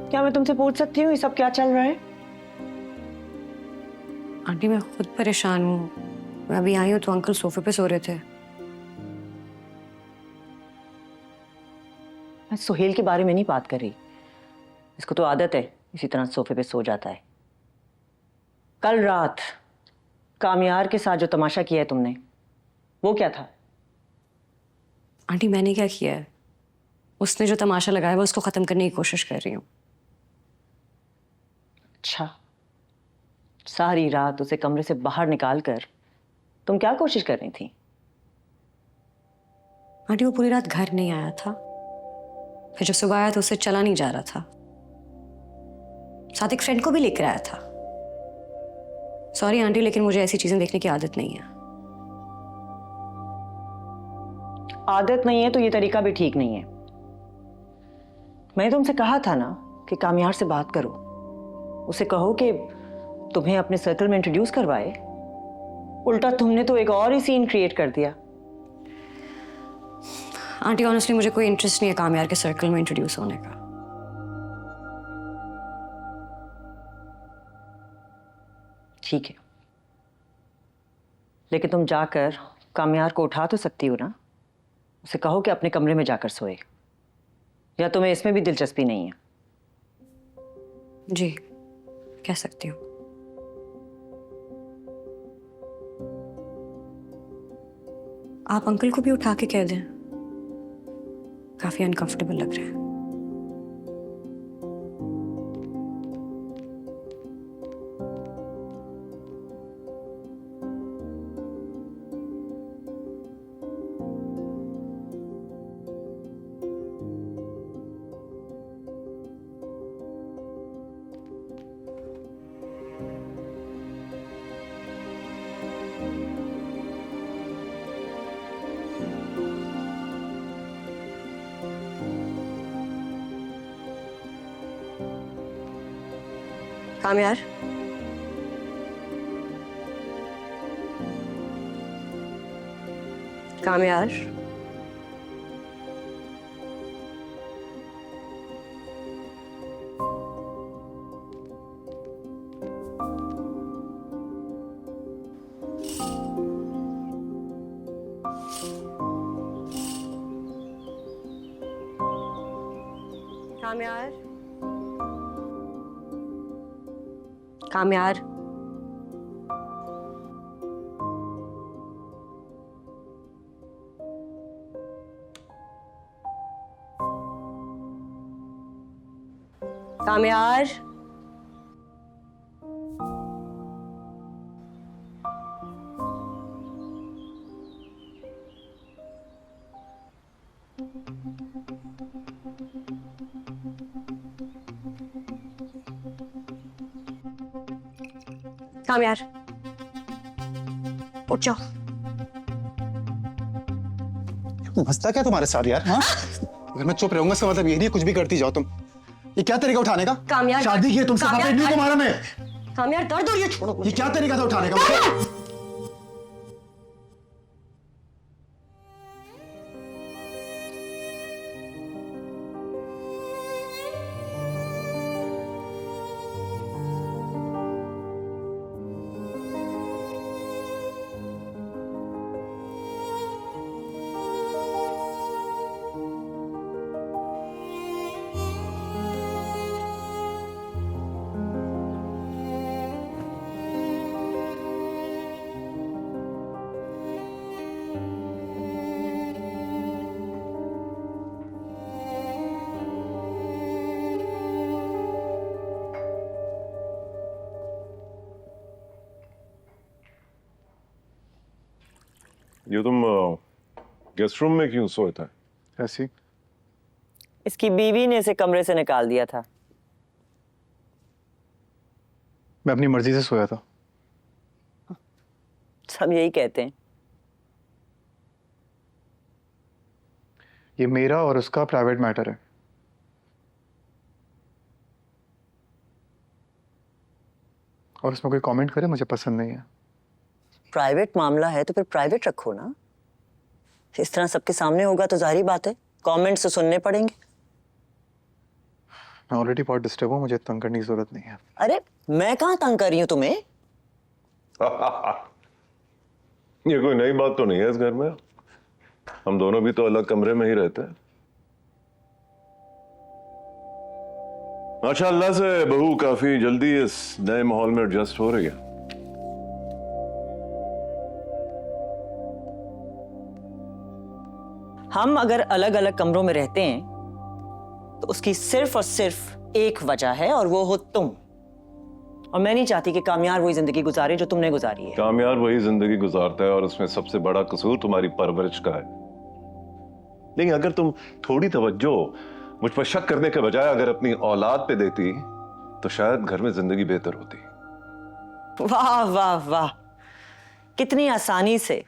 क्या मैं तुमसे पूछ सकती हूँ ये सब क्या चल रहा है? आंटी मैं खुद परेशान हूँ। मैं अभी आई हूँ तो अंकल सोफे पे सो रहे थे। मैं सुहेल के बारे में नहीं बात कर रही। इसको तो आदत है इसी तरह सोफे पे सो जाता है। कल रात कामयार के साथ जो तमाशा किया है तुमने, वो क्या था? आंटी मैंने क्या किया है? उसने जो तमाशा लगाया है, वो उसको खत्म करने की कोशिश कर रही हूँ। अच्छा, सारी रात उसे कमरे से बाहर निकाल कर तुम क्या कोशिश कर रही थी? आंटी वो पूरी रात घर नहीं आया था। फिर जब सुबह आया तो उससे चला नहीं जा रहा था। साथ एक फ्रेंड को भी लेकर आया था। सॉरी आंटी, लेकिन मुझे ऐसी चीजें देखने की आदत नहीं है। आदत नहीं है तो ये तरीका भी ठीक नहीं है। मैंने तुमसे कहा था ना कि कामयार से बात करो, उसे कहो कि तुम्हें अपने सर्कल में इंट्रोड्यूस करवाए। उल्टा तुमने तो एक और ही सीन क्रिएट कर दिया। आंटी ऑनेस्टली मुझे कोई इंटरेस्ट नहीं है कामयार के सर्कल में इंट्रोड्यूस होने का। ठीक है, लेकिन तुम जाकर कामयार को उठा तो सकती हो ना। उसे कहो कि अपने कमरे में जाकर सोए। या तुम्हें इसमें भी दिलचस्पी नहीं है? जी कह सकती हूँ। आप अंकल को भी उठा के कह दें। काफी अनकंफर्टेबल लग रहा है। कामयार, कामयार, कामयार, कामयार, कामयार, कामयार, उठ जाओ। मसला क्या तुम्हारे साथ यार? हाँ, अगर मैं चुप रहूंगा इसका मतलब ये नहीं कुछ भी करती जाओ तुम। ये क्या तरीका उठाने का? कामयार, शादी की है तुमसे, कामयार, नहीं तुम्हारा मैं। कामयार दर्द और ये छोड़ो। ये क्या तरीका था उठाने का? ये तुम गेस्ट रूम में क्यों सोए थे? ऐसी इसकी बीवी ने इसे कमरे से निकाल दिया था। मैं अपनी मर्जी से सोया था। सब यही कहते हैं। ये मेरा और उसका प्राइवेट मैटर है। और इसमें कोई कमेंट करे मुझे पसंद नहीं है। प्राइवेट मामला है तो फिर प्राइवेट रखो ना। इस तरह सबके सामने होगा तो जाहिर बात है कमेंट्स तो सुनने पड़ेंगे। मैं ऑलरेडी बहुत डिस्टर्ब हूँ, मुझे तंग करने की जरूरत नहीं है। अरे मैं कहाँ तंग कर रही हूँ तुम्हें? ये कोई नई बात तो नहीं है इस घर में। हम दोनों भी तो अलग कमरे में ही रहते हैं। माशाअल्लाह से बहू काफी जल्दी इस नए माहौल में एडजस्ट हो रही है। हम अगर अलग अलग कमरों में रहते हैं तो उसकी सिर्फ और सिर्फ एक वजह है, और वो हो तुम। और मैं नहीं चाहती कि कामयार वही जिंदगी गुजारे जो तुमने गुजारी है। कामयार वही जिंदगी गुजारता है, और उसमें सबसे बड़ा कसूर तुम्हारी परवरिश का है। लेकिन अगर तुम थोड़ी तवज्जो मुझ पर शक करने के बजाय अगर अपनी औलाद पे देती तो शायद घर में जिंदगी बेहतर होती। वाह वाह वाह, कितनी आसानी से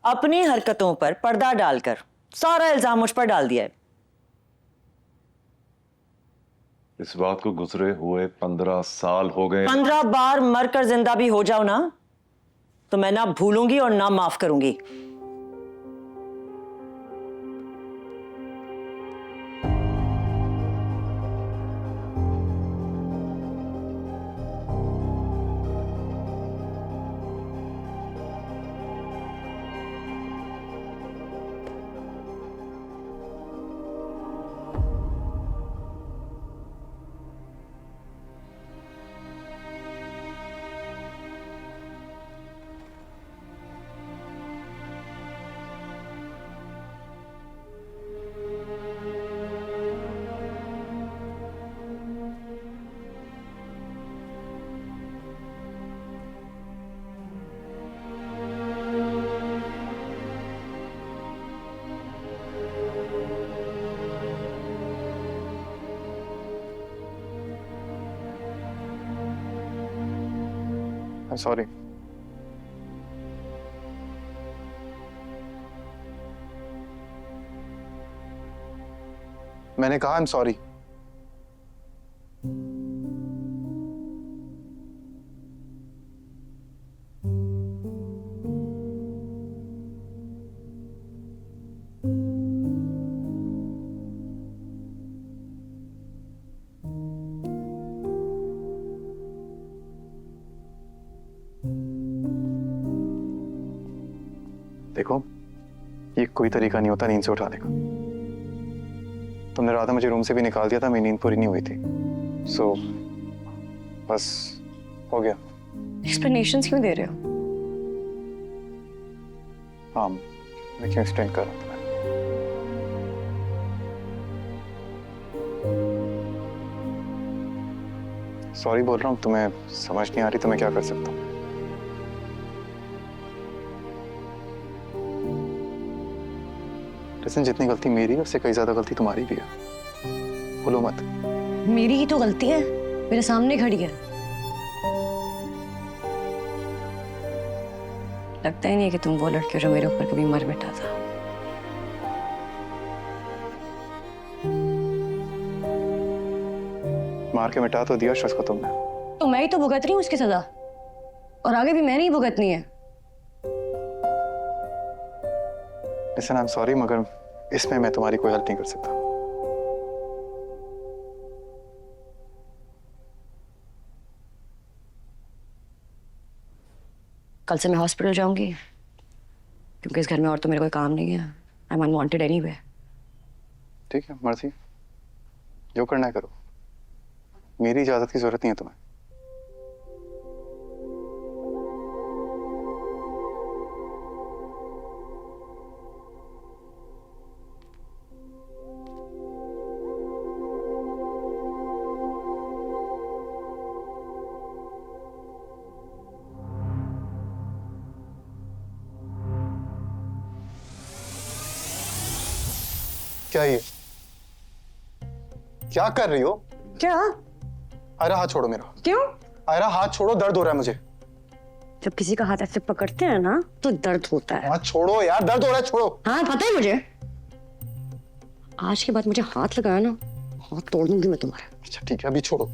अपनी हरकतों पर पर्दा डालकर सारा इल्जाम मुझ पर डाल दिया है। इस बात को गुजरे हुए 15 साल हो गए। 15 बार मरकर जिंदा भी हो जाओ ना तो मैं ना भूलूंगी और ना माफ करूंगी। सॉरी। मैंने कहा आई एम सॉरी। देखो, ये कोई तरीका नहीं होता नींद से उठाने का। तुमने रात मुझे रूम से भी निकाल दिया था, मेरी नींद पूरी नहीं हुई थी। सो बस हो गया। एक्सप्लेनेशंस क्यों दे रहे हो? हाँ, मैं क्यों एक्सप्लेन कर रहा हूँ तुम्हें? सॉरी बोल रहा हूँ, तुम्हें समझ नहीं आ रही तो मैं क्या कर सकता हूँ? लिसन, जितनी गलती मेरी है उससे कई ज्यादा गलती तुम्हारी भी है। बोलो मत। मेरी ही तो गलती है, मेरे सामने खड़ी है। लगता ही नहीं है कि तुम वो लड़के हो जो मेरे ऊपर कभी मर मिटा था। मार के मिटा तो दिया शख्स को तुमने। तो मैं ही तो भुगत रही हूँ उसकी सजा, और आगे भी मैंने ही भुगतनी है। लिसन, आई एम सॉरी, मगर इसमें मैं तुम्हारी कोई हेल्प नहीं कर सकता। कल से मैं हॉस्पिटल जाऊंगी, क्योंकि इस घर में और तो मेरे कोई काम नहीं है। I am unwanted anyway. ठीक है, मर्जी, जो करना है करो। मेरी इजाजत की जरूरत नहीं है तुम्हें। क्या ये? क्या कर रही हो? क्या? आयरा, हाथ छोड़ो मेरा। क्यों? आयरा, हाथ छोड़ो, दर्द हो रहा है मुझे। जब किसी का हाथ ऐसे पकड़ते हैं ना तो दर्द होता है। हाथ छोड़ो यार, दर्द हो रहा है, छोड़ो। हाँ पता है मुझे। आज के बाद मुझे हाथ लगाया ना, हाथ तोड़ दूंगी मैं तुम्हारा। अच्छा ठीक है, अभी छोड़ो।